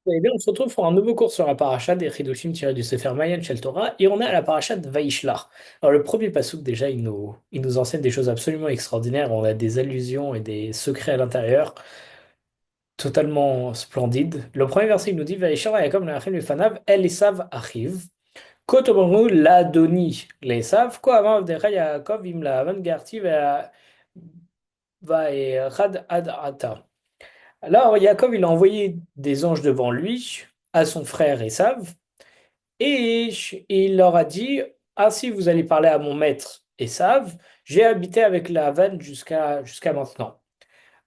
Eh bien, on se retrouve pour un nouveau cours sur la paracha des Chidushim tirés du Sefer Mayan Shel Torah et on est à la paracha de Vaishlach. Alors, le premier passouk, déjà, il nous enseigne des choses absolument extraordinaires. On a des allusions et des secrets à l'intérieur totalement splendides. Le premier verset, il nous dit Vaishlach Yaakov le'achim lefanav el Esav achiv. Kotobaru la doni l'Esav. Ko avant Avdecha Yaakov im la avan garti va et rad ad ata. Alors, Yaakov, il a envoyé des anges devant lui à son frère Esav. Et il leur a dit, ainsi vous allez parler à mon maître Esav, j'ai habité avec Lavan jusqu'à maintenant.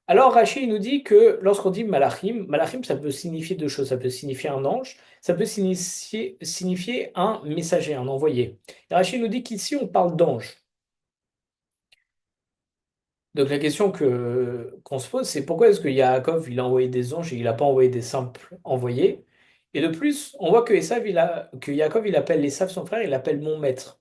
Alors Rachid nous dit que lorsqu'on dit malachim, ça peut signifier deux choses. Ça peut signifier un ange, ça peut signifier un messager, un envoyé. Et Rachid nous dit qu'ici on parle d'ange. Donc la question qu'on se pose, c'est pourquoi est-ce que Yaakov, il a envoyé des anges et il n'a pas envoyé des simples envoyés? Et de plus, on voit que Yaakov, il appelle Esav son frère, il l'appelle mon maître.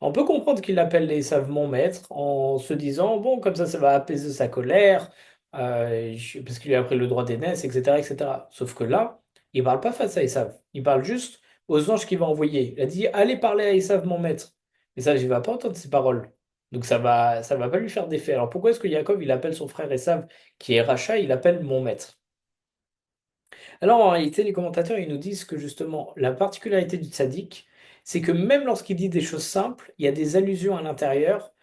On peut comprendre qu'il l'appelle Esav mon maître en se disant, bon, comme ça va apaiser sa colère, parce qu'il lui a pris le droit d'aînesse, etc., etc. Sauf que là, il parle pas face à Esav. Il parle juste aux anges qu'il va envoyer. Il a dit, allez parler à Esav mon maître. Esav, il va pas entendre ces paroles. Donc ça va pas lui faire d'effet. Alors pourquoi est-ce que Yaakov, il appelle son frère Esav, qui est Racha, il l'appelle mon maître? Alors en réalité, les commentateurs, ils nous disent que justement, la particularité du tzaddik, c'est que même lorsqu'il dit des choses simples, il y a des allusions à l'intérieur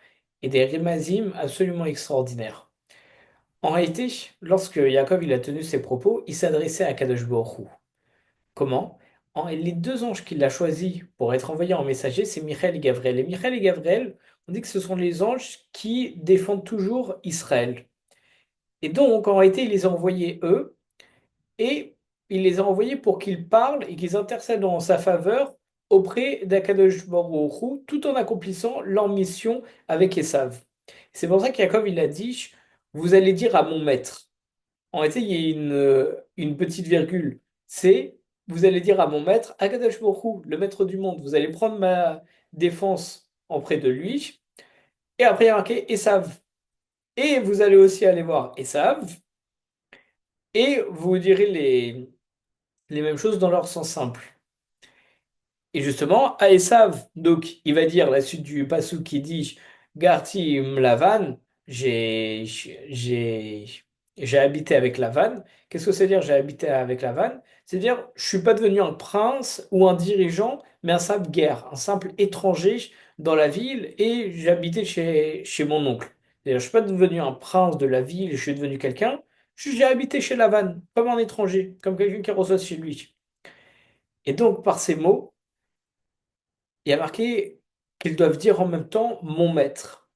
et des rémasim absolument extraordinaires. En réalité, lorsque Yaakov il a tenu ses propos, il s'adressait à Kadosh Baruch Hu. Comment? Les deux anges qu'il a choisis pour être envoyés en messager, c'est Michael et Gabriel. Et Michael et Gabriel, on dit que ce sont les anges qui défendent toujours Israël. Et donc, en réalité, il les a envoyés eux, et il les a envoyés pour qu'ils parlent et qu'ils intercèdent en sa faveur auprès d'Akadosh Baruch Hu, tout en accomplissant leur mission avec Esav. C'est pour ça qu'Yaakov, il a dit, vous allez dire à mon maître. En réalité, il y a une petite virgule. C'est, vous allez dire à mon maître, Akadosh Baruch Hu, le maître du monde, vous allez prendre ma défense auprès de lui. Et après, il y a marqué Esav. Et vous allez aussi aller voir Esav. Et vous direz les mêmes choses dans leur sens simple. Et justement, à Esav, donc, il va dire la suite du passou qui dit Garti Mlavan, j'ai j'ai j'ai habité avec Lavan. Qu'est-ce que c'est dire j'ai habité avec Lavan? C'est dire je suis pas devenu un prince ou un dirigeant, mais un simple guerre, un simple étranger dans la ville et j'ai habité chez mon oncle. C'est-à-dire je suis pas devenu un prince de la ville, je suis devenu quelqu'un. J'ai habité chez Lavan, comme un étranger, comme quelqu'un qui reçoit chez lui. Et donc par ces mots il y a marqué qu'ils doivent dire en même temps mon maître.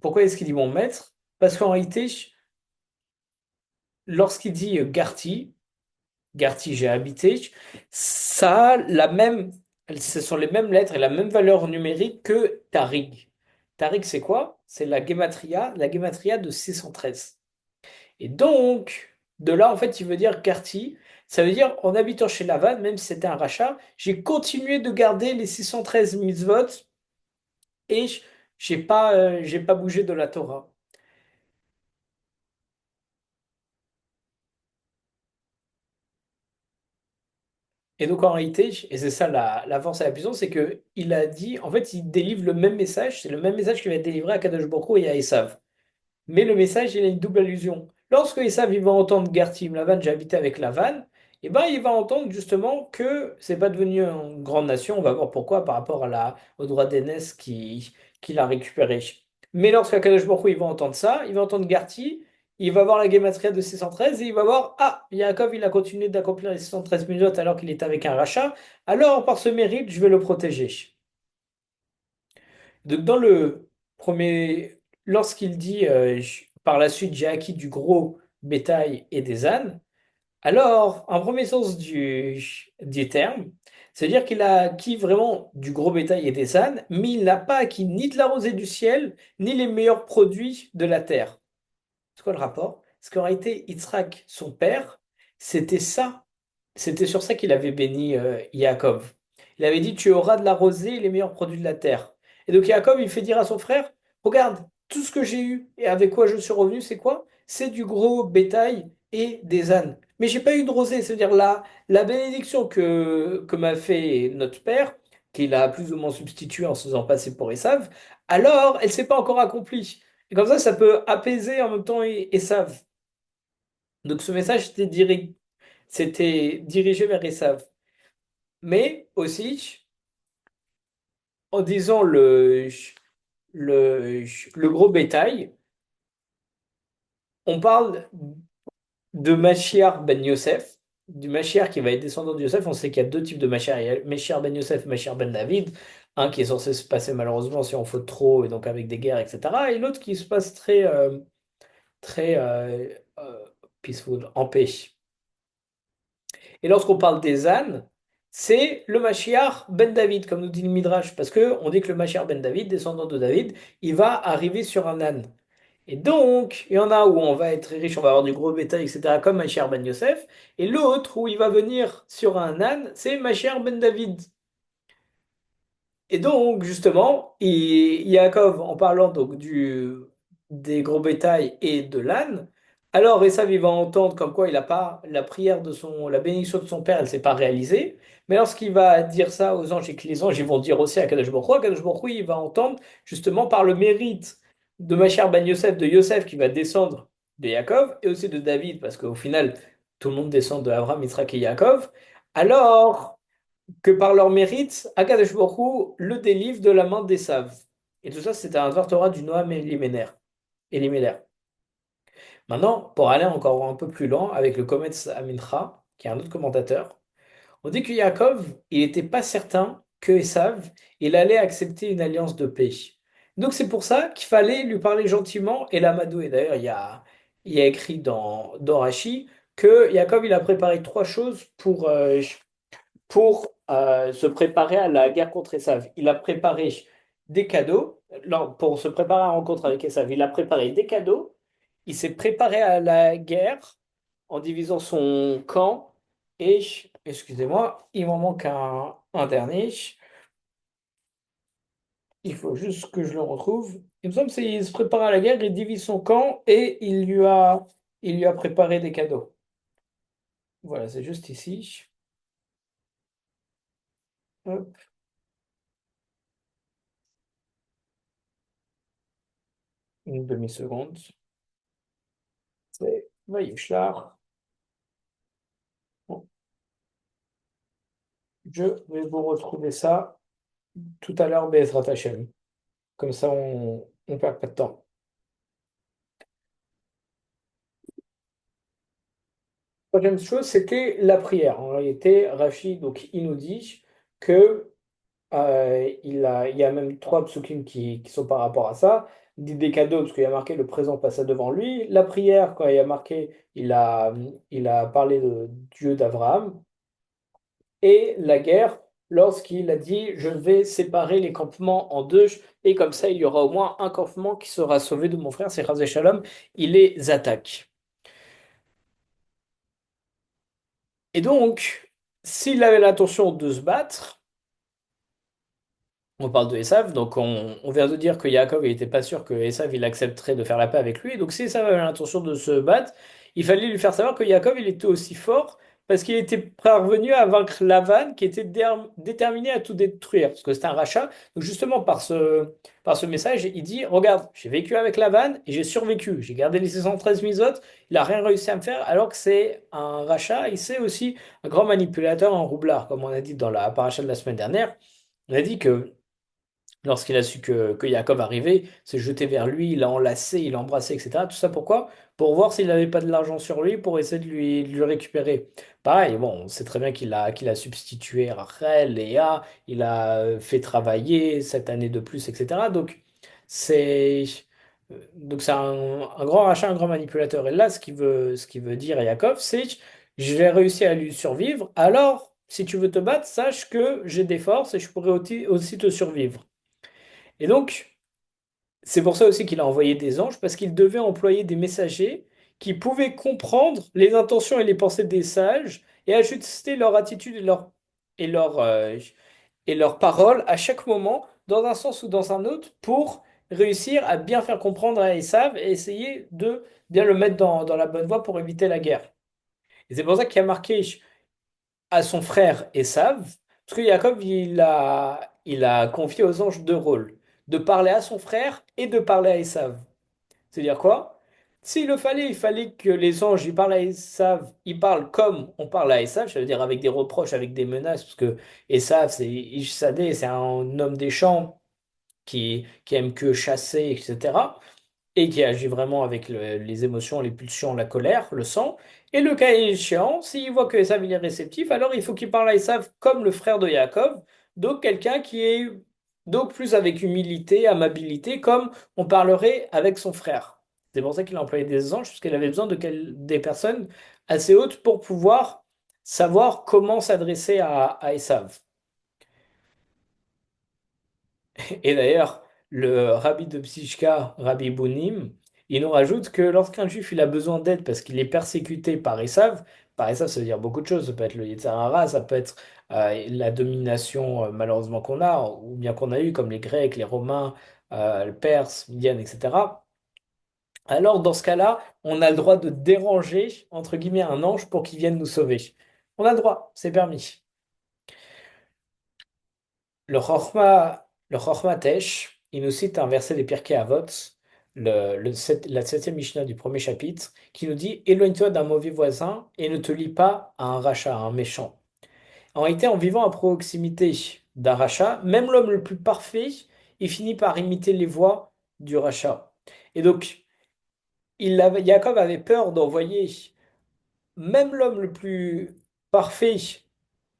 Pourquoi est-ce qu'il dit mon maître? Parce qu'en réalité, lorsqu'il dit Garti j'ai habité, ça a ce sont les mêmes lettres et la même valeur numérique que Tarig. Tarig c'est quoi? C'est la gematria de 613. Et donc, de là en fait il veut dire Garti, ça veut dire en habitant chez Lavan, même si c'était un rachat, j'ai continué de garder les 613 mitzvot et j'ai pas bougé de la Torah. Et donc en réalité, et c'est ça la force et la puissance, c'est que il a dit, en fait, il délivre le même message, c'est le même message qui va être délivré à Kadosh Baruch Hu et à Esav. Mais le message, il a une double allusion. Lorsque Esav il va entendre Gartim, Lavan, j'ai habité avec Lavan, et ben il va entendre justement que c'est pas devenu une grande nation, on va voir pourquoi par rapport au droit d'aînesse qu'il a récupéré. Mais lorsque Kadosh Baruch Hu, il va entendre ça, il va entendre Garti, il va voir la Gematria de 613 et il va voir, ah, Yaakov il a continué d'accomplir les 613 minutes alors qu'il était avec un rachat, alors par ce mérite, je vais le protéger. Donc, dans le premier, lorsqu'il dit par la suite j'ai acquis du gros bétail et des ânes, alors en premier sens du terme, c'est-à-dire qu'il a acquis vraiment du gros bétail et des ânes, mais il n'a pas acquis ni de la rosée du ciel, ni les meilleurs produits de la terre. C'est quoi le rapport? Parce qu'en réalité, Yitzhak, son père, c'était ça. C'était sur ça qu'il avait béni Yaakov. Il avait dit, tu auras de la rosée et les meilleurs produits de la terre. Et donc Yaakov, il fait dire à son frère, regarde, tout ce que j'ai eu et avec quoi je suis revenu, c'est quoi? C'est du gros bétail et des ânes. Mais j'ai pas eu de rosée, c'est-à-dire la bénédiction que m'a fait notre père, qu'il a plus ou moins substitué en se faisant passer pour Esav, alors elle s'est pas encore accomplie. Et comme ça peut apaiser en même temps Esav. Donc ce message c'était dirigé vers Esav. Mais aussi, en disant le gros bétail, on parle de Mashiach ben Yosef, du Mashiach qui va être descendant de Yosef. On sait qu'il y a deux types de Mashiach. Il y a Mashiach ben Yosef et Mashiach ben David. Un qui est censé se passer malheureusement si on faute trop et donc avec des guerres, etc. Et l'autre qui se passe très peaceful, en paix. Et lorsqu'on parle des ânes, c'est le Mashiach ben David, comme nous dit le Midrash, parce que on dit que le Mashiach ben David, descendant de David, il va arriver sur un âne. Et donc, il y en a où on va être très riche, on va avoir du gros bétail, etc., comme Mashiach ben Yosef, et l'autre où il va venir sur un âne, c'est Mashiach ben David. Et donc, justement, Yaakov, en parlant donc des gros bétails et de l'âne, alors Esav, il va entendre comme quoi il a pas la prière la bénédiction de son père, elle s'est pas réalisée. Mais lorsqu'il va dire ça aux anges et que les anges, ils vont dire aussi à Kadosh Baruch Hu, il va entendre justement par le mérite de Machar ben Yosef, de Yosef qui va descendre de Yaakov et aussi de David, parce qu'au final, tout le monde descend de Abraham, Yitzhak et Yaakov. Alors, que par leur mérite, Akadosh Baruch Hu le délivre de la main d'Esav. Et tout ça, c'était un Dvar Torah du Noam Elimelech. Maintenant, pour aller encore un peu plus loin, avec le Kometz Amincha, qui est un autre commentateur, on dit que Yaakov, il n'était pas certain que Esav, il allait accepter une alliance de paix. Donc c'est pour ça qu'il fallait lui parler gentiment et l'amadouer. D'ailleurs, il y a écrit dans Rashi que Yaakov, il a préparé trois choses pour se préparer à la guerre contre Esav. Il a préparé des cadeaux. Non, pour se préparer à la rencontre avec Esav, il a préparé des cadeaux. Il s'est préparé à la guerre en divisant son camp. Et, excusez-moi, il m'en manque un dernier. Il faut juste que je le retrouve. Il me semble qu'il se prépare à la guerre, il divise son camp et il lui a préparé des cadeaux. Voilà, c'est juste ici. Hop, une demi-seconde. C'est Vayishlar. Bon, je vais vous retrouver ça tout à l'heure, Bezrat Hashem. Comme ça, on perd pas de temps. Troisième chose, c'était la prière. En réalité, Rachid, donc, il nous dit que il y a même trois psukim qui sont par rapport à ça. Des cadeaux, parce qu'il y a marqué le présent passa devant lui. La prière, quand il y a marqué, il a parlé de Dieu d'Abraham. Et la guerre, lorsqu'il a dit, je vais séparer les campements en deux, et comme ça, il y aura au moins un campement qui sera sauvé de mon frère, c'est Chazé Shalom, il les attaque. Et donc, s'il avait l'intention de se battre, on parle de Esav, donc on vient de dire que Yaakov il n'était pas sûr que Esav il accepterait de faire la paix avec lui. Donc si Esav avait l'intention de se battre, il fallait lui faire savoir que Yaakov il était aussi fort parce qu'il était parvenu à vaincre Lavan qui était déterminé à tout détruire parce que c'était un rachat. Donc justement par ce message, il dit, regarde, j'ai vécu avec Lavan et j'ai survécu. J'ai gardé les 613 misotes, il n'a rien réussi à me faire alors que c'est un rachat. Il c'est aussi un grand manipulateur en roublard, comme on a dit dans la paracha de la semaine dernière. On a dit que lorsqu'il a su que Yaakov arrivait, s'est jeté vers lui, il l'a enlacé, il l'a embrassé, etc. Tout ça pourquoi? Pour voir s'il n'avait pas de l'argent sur lui, pour essayer de le récupérer. Pareil, bon, on sait très bien qu'il a substitué Rachel, Léa, il a fait travailler cette année de plus, etc. C'est donc c'est un grand rachat, un grand manipulateur. Et là, ce qu'il veut dire à Yaakov, c'est j'ai réussi à lui survivre, alors si tu veux te battre, sache que j'ai des forces et je pourrais aussi te survivre. Et donc, c'est pour ça aussi qu'il a envoyé des anges, parce qu'il devait employer des messagers qui pouvaient comprendre les intentions et les pensées des sages et ajuster leur attitude et leur paroles à chaque moment, dans un sens ou dans un autre, pour réussir à bien faire comprendre à Esav et essayer de bien le mettre dans la bonne voie pour éviter la guerre. Et c'est pour ça qu'il a marqué à son frère Esav, parce que Jacob, il a confié aux anges deux rôles, de parler à son frère et de parler à Esav. C'est-à-dire quoi? S'il le fallait, il fallait que les anges, ils parlent à Esav, ils parlent comme on parle à Esav, ça veut dire avec des reproches, avec des menaces, parce que Esav, c'est Ishsadé, c'est un homme des champs qui aime que chasser, etc. Et qui agit vraiment avec les émotions, les pulsions, la colère, le sang. Et le cas échéant, s'il voit que Esav il est réceptif, alors il faut qu'il parle à Esav comme le frère de Yaakov, donc quelqu'un qui est donc plus avec humilité, amabilité, comme on parlerait avec son frère. C'est pour ça qu'il a employé des anges, parce qu'il avait besoin des personnes assez hautes pour pouvoir savoir comment s'adresser à Esav. Et d'ailleurs, le rabbi de Psichka, Rabbi Bounim, il nous rajoute que lorsqu'un juif il a besoin d'aide parce qu'il est persécuté par Esav, ça veut dire beaucoup de choses. Ça peut être le Yetzer Hara, ça peut être la domination malheureusement qu'on a, ou bien qu'on a eu, comme les Grecs, les Romains, le Perse, Midian, etc. Alors dans ce cas-là, on a le droit de déranger, entre guillemets, un ange pour qu'il vienne nous sauver. On a le droit, c'est permis. Le Chochma Tesh, il nous cite un verset des Pirkei Avot, la septième Mishnah du premier chapitre, qui nous dit: Éloigne-toi d'un mauvais voisin et ne te lie pas à un rachat, à un méchant. En réalité, en vivant à proximité d'un rachat, même l'homme le plus parfait, il finit par imiter les voies du rachat. Et donc, Yaakov avait peur d'envoyer même l'homme le plus parfait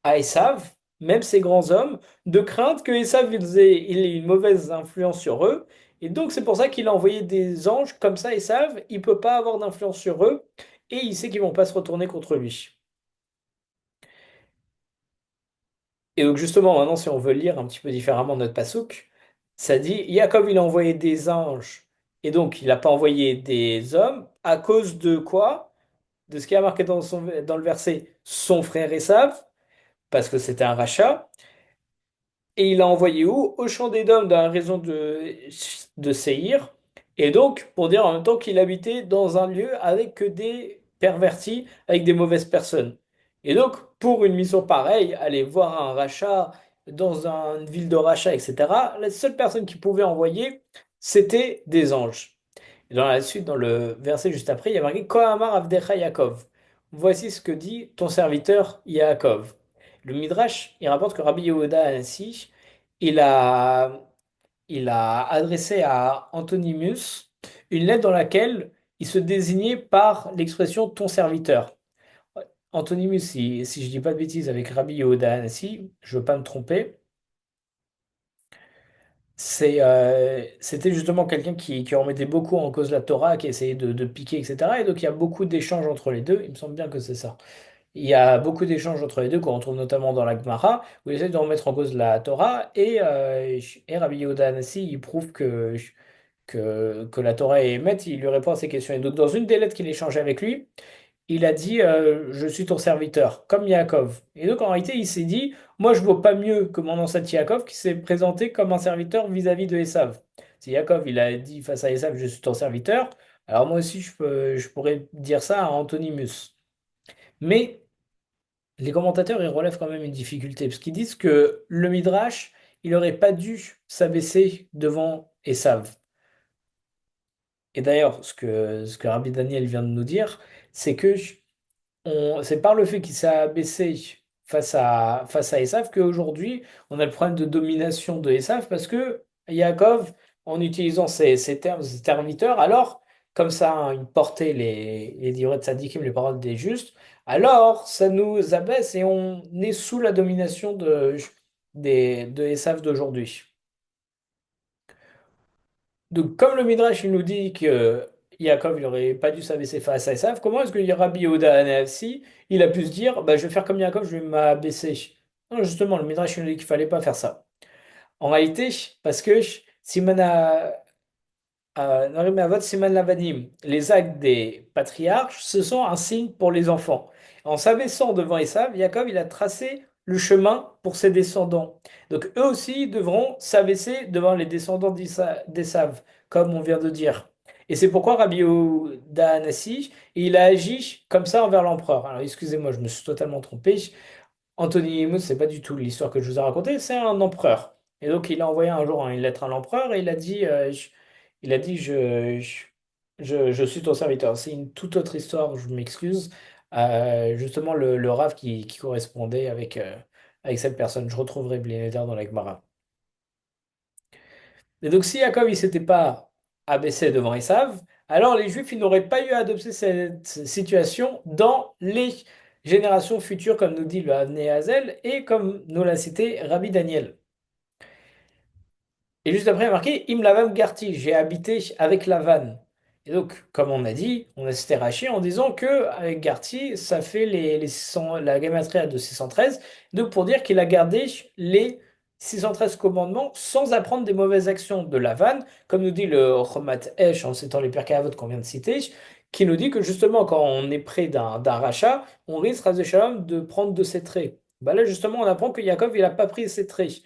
à Esav, même ces grands hommes, de crainte que Esav il ait une mauvaise influence sur eux. Et donc c'est pour ça qu'il a envoyé des anges comme ça, Esav, il peut pas avoir d'influence sur eux et il sait qu'ils vont pas se retourner contre lui. Et donc justement maintenant si on veut lire un petit peu différemment notre passouk, ça dit Jacob il a envoyé des anges et donc il n'a pas envoyé des hommes à cause de quoi? De ce qui a marqué dans le verset son frère Esav, parce que c'était un rachat. Et il a envoyé où? Au champ d'Édom dans la région de Séhir. Et donc, pour dire en même temps qu'il habitait dans un lieu avec que des pervertis, avec des mauvaises personnes. Et donc, pour une mission pareille, aller voir un rachat dans une ville de rachat, etc., la seule personne qui pouvait envoyer, c'était des anges. Et dans la suite, dans le verset juste après, il y a marqué Kohamar Avdecha Yaakov. Voici ce que dit ton serviteur Yaakov. Le Midrash, il rapporte que Rabbi Yehuda ainsi, il a, il a adressé à Antonimus une lettre dans laquelle il se désignait par l'expression ton serviteur. Antonimus, si je dis pas de bêtises, avec Rabbi Yehuda ainsi, je veux pas me tromper, c'était justement quelqu'un qui remettait beaucoup en cause la Torah, qui essayait de piquer, etc. Et donc il y a beaucoup d'échanges entre les deux. Il me semble bien que c'est ça. Il y a beaucoup d'échanges entre les deux qu'on retrouve notamment dans la Gemara, où il essaie de remettre en cause la Torah, et Rabbi Yehuda Hanassi, il prouve que la Torah est émette, il lui répond à ces questions. Et donc, dans une des lettres qu'il échangeait avec lui, il a dit je suis ton serviteur, comme Yaakov. Et donc, en réalité, il s'est dit moi, je vaux pas mieux que mon ancêtre Yaakov, qui s'est présenté comme un serviteur vis-à-vis de Esav. Si Yaakov, il a dit face à Esav je suis ton serviteur, alors moi aussi, je pourrais dire ça à Antonimus. Mais les commentateurs, ils relèvent quand même une difficulté, parce qu'ils disent que le Midrash, il n'aurait pas dû s'abaisser devant Esav. Et d'ailleurs, ce que Rabbi Daniel vient de nous dire, c'est que c'est par le fait qu'il s'est abaissé face à Esav qu'aujourd'hui, on a le problème de domination de Esav, parce que Yaakov, en utilisant ces termes, ces serviteurs, alors, comme ça, hein, il portait les divrei tzadikim, les paroles des justes, alors ça nous abaisse et on est sous la domination de Esav d'aujourd'hui. Donc, comme le Midrash il nous dit que Yaakov il n'aurait pas dû s'abaisser face à Esav, comment est-ce que Rabbi Yehuda Hanasi, il a pu se dire bah, je vais faire comme Yaakov, je vais m'abaisser? Non, justement, le Midrash il nous dit qu'il fallait pas faire ça. En réalité, parce que Simana, Narim Avot, Siman Lavadim, les actes des patriarches, ce sont un signe pour les enfants. En s'abaissant devant Esav, Yaakov il a tracé le chemin pour ses descendants. Donc eux aussi devront s'abaisser devant les descendants d'Esav, comme on vient de dire. Et c'est pourquoi Rabbi Yehuda Hanassi, il a agi comme ça envers l'empereur. Alors excusez-moi, je me suis totalement trompé. Anthony Emos, c'est pas du tout l'histoire que je vous ai racontée, c'est un empereur. Et donc il a envoyé un jour une lettre à l'empereur et il a dit je suis ton serviteur. C'est une toute autre histoire, je m'excuse. Justement le rave qui correspondait avec cette personne. Je retrouverai Blénéder dans la Gemara. Et donc si Jacob il s'était pas abaissé devant Esav, alors les Juifs ils n'auraient pas eu à adopter cette situation dans les générations futures, comme nous dit le Avnei Hazel et comme nous l'a cité Rabbi Daniel. Et juste après, il y a marqué Im Lavam Garti, j'ai habité avec Lavan. Et donc, comme on a dit, on a cité Rachi en disant que avec Garti, ça fait la gematria de 613. Donc, pour dire qu'il a gardé les 613 commandements sans apprendre des mauvaises actions de Lavan, comme nous dit le Chomat Esh en citant les Pirkei Avot qu'on vient de citer, qui nous dit que justement, quand on est près d'un rachat, on risque, Ras Shalom, de prendre de ses traits. Bah là, justement, on apprend que Yaakov, il n'a pas pris ses traits.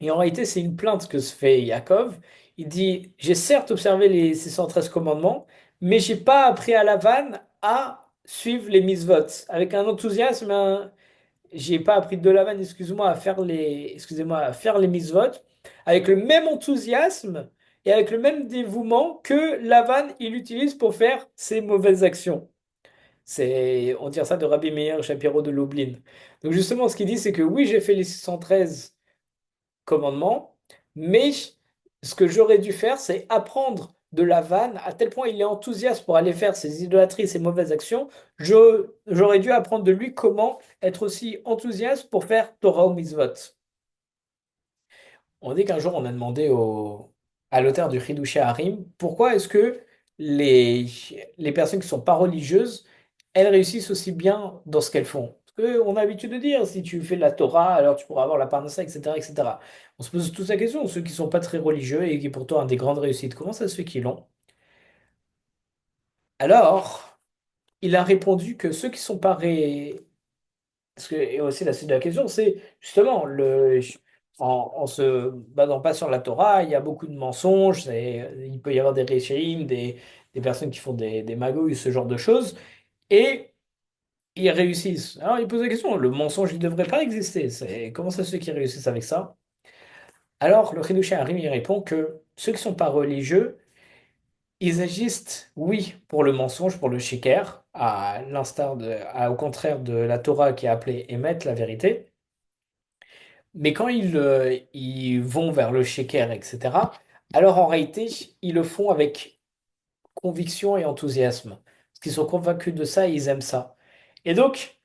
Et en réalité, c'est une plainte que se fait Yaakov. Il dit, j'ai certes observé les 613 commandements, mais j'ai pas appris à la vanne à suivre les mitzvot. Avec un enthousiasme, j'ai pas appris de la vanne, excusez-moi, à faire les mitzvot, avec le même enthousiasme et avec le même dévouement que Lavan il utilise pour faire ses mauvaises actions. On tire ça de Rabbi Meir Shapiro de Lublin. Donc justement, ce qu'il dit, c'est que oui, j'ai fait les 613 commandement, mais ce que j'aurais dû faire, c'est apprendre de la vanne, à tel point il est enthousiaste pour aller faire ses idolâtries, ses mauvaises actions, j'aurais dû apprendre de lui comment être aussi enthousiaste pour faire Torah ou Mitzvot. On dit qu'un jour, on a demandé à l'auteur du Chidushé Harim, pourquoi est-ce que les, les personnes qui sont pas religieuses, elles réussissent aussi bien dans ce qu'elles font? Parce qu'on a l'habitude de dire, si tu fais de la Torah, alors tu pourras avoir la parnassa, etc., etc. On se pose tous la question, ceux qui sont pas très religieux et qui pourtant ont des grandes réussites, comment ça se fait qu'ils l'ont? Alors, il a répondu que ceux qui sont pas parce que, et aussi la suite de la question, c'est justement en se basant pas sur la Torah, il y a beaucoup de mensonges, il peut y avoir des réchéim, des personnes qui font des magouilles, ce genre de choses, et ils réussissent. Alors il pose la question, le mensonge, il ne devrait pas exister. Comment ça se fait qu'ils réussissent avec ça? Alors le Chidushé Harim, il répond que ceux qui sont pas religieux, ils agissent, oui, pour le mensonge, pour le shiker, au contraire de la Torah qui est appelée émettre la vérité. Mais quand ils vont vers le shaker, etc., alors en réalité, ils le font avec conviction et enthousiasme. Parce qu'ils sont convaincus de ça et ils aiment ça. Et donc,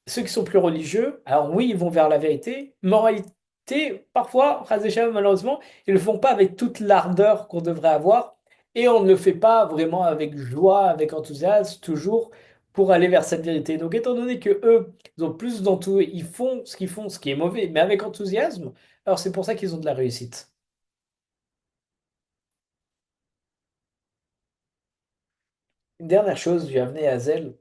ceux qui sont plus religieux, alors oui, ils vont vers la vérité, mais en réalité, parfois, Ras Shalom, malheureusement, ils ne le font pas avec toute l'ardeur qu'on devrait avoir, et on ne le fait pas vraiment avec joie, avec enthousiasme, toujours pour aller vers cette vérité. Donc, étant donné que eux, ils ont plus ils font, ce qui est mauvais, mais avec enthousiasme, alors c'est pour ça qu'ils ont de la réussite. Une dernière chose, du Avnei Hazel,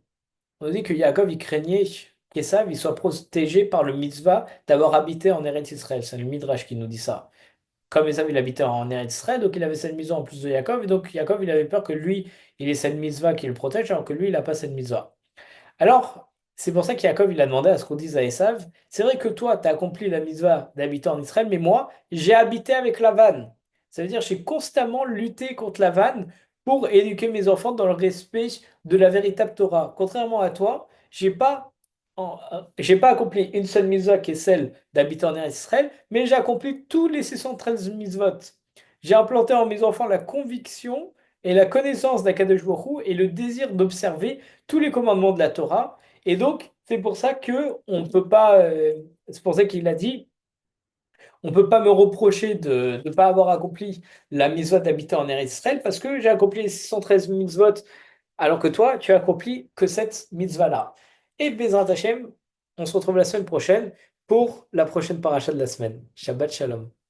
on nous dit que Yaakov, il craignait qu'Esav il soit protégé par le mitzvah d'avoir habité en Eretz Israël. C'est le Midrash qui nous dit ça. Comme Esav, il habitait en Eretz Israël, donc il avait cette mitzvah en plus de Yaakov, et donc Yaakov, il avait peur que lui, il ait cette mitzvah qui le protège, alors que lui, il n'a pas cette mitzvah. Alors, c'est pour ça qu'Yaakov, il a demandé à ce qu'on dise à Esav, c'est vrai que toi, tu as accompli la mitzvah d'habiter en Israël, mais moi, j'ai habité avec Lavan. Ça veut dire que j'ai constamment lutté contre Lavan pour éduquer mes enfants dans le respect de la véritable Torah. Contrairement à toi, j'ai pas accompli une seule mitzvah qui est celle d'habiter en Israël, mais j'ai accompli tous les 613 mitzvot. J'ai implanté en mes enfants la conviction et la connaissance d'Akadosh Baruch Hu et le désir d'observer tous les commandements de la Torah. Et donc, c'est pour ça que on ne peut pas, c'est pour ça qu'il a dit, on ne peut pas me reprocher de ne pas avoir accompli la mitzvah d'habiter en Eretz Israël parce que j'ai accompli les 613 mitzvot, alors que toi, tu as accompli que cette mitzvah-là. Et Bezrat Hashem, on se retrouve la semaine prochaine pour la prochaine paracha de la semaine. Shabbat Shalom.